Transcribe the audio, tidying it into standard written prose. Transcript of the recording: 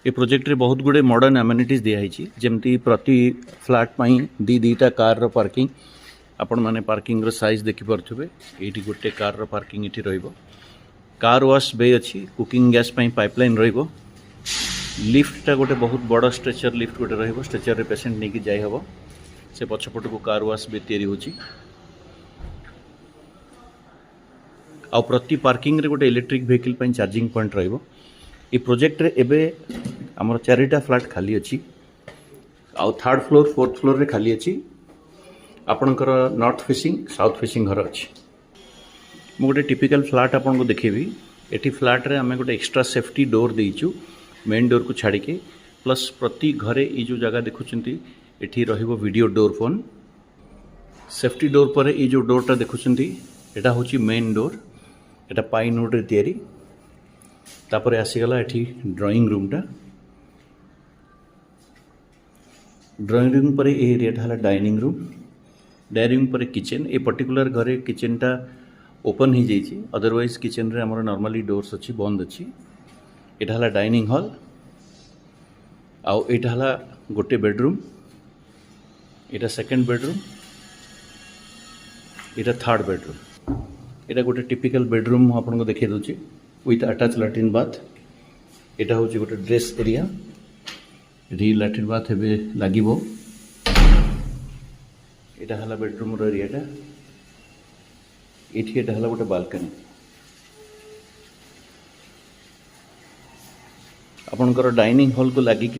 ए project रे बहुत गुड़े मॉडर्न एमेनिटीज दिखाई जमती प्रति फ्लैट पाई दीटा कार रो पार्किंग आपण माने पार्किंग रो साइज देखि परथुबे एठी गोटे कार रो पार्किंग एठी रहइबो कार वॉश बे अछि कुकिंग गैस पाई पाइपलाइन रहइबो लिफ्ट टा गोटे बहुत बड़ स्ट्रेचर लिफ्ट गोटे रहइबो स्ट्रेचर रे पेशेंट नेकी जाय हबो से पछपट को कार वॉश बे तयारी होची आ प्रति पार्किंग रे गोटे इलेक्ट्रिक व्हीकल पाई चार्जिंग पॉइंट रहइबो ए प्रोजेक्ट रे एबे हमर चारिटा फ्लैट खाली अछि आ थर्ड फ्लोर फोर्थ फ्लोर रे खाली अछि आपनकर नॉर्थ फेसिंग साउथ फेसिंग घर अछि मु गोटे टिपिकल फ्लैट आपन को देखेबी एठी फ्लैट रे हमें गोटे एक्स्ट्रा सेफ्टी डोर देइचु मेन डोर को छाड़ी के प्लस प्रति घरे ई जो जगह देखुचंती एठी रहिबो video door phone safety door पर ई जो डोरटा देखुचंती एटा होची main door Etah pine would रे तयारी तापर आसीगला एठी ड्राइंग रूमटा ड्राइंग रूम पर ए एरियाटा हला डाइनिंग रूम पर किचन ए पर्टिकुलर घरे किचनटा ओपन ही जाइए अदरवाइज किचन रे हमर नॉर्मली डोर्स अच्छी बंद अच्छी एटा हला डाइनिंग हॉल आउ एटा हला गोटे बेडरूम एटा सेकंड बेडरूम एटा थर्ड बेडरूम एटा गोटे टिपिकल बेडरूम आपन को देखे दोची विथ अटैच लैट्रिन बाथ एटा होची गोटे ड्रेस एरिया री लैट्रिन बाथ हेबे लागिबो एटा हला बेडरूम रो एरियाटा एठी एटा हला गोटे बालकनी आपनकर डाइनिंग हॉल को लागी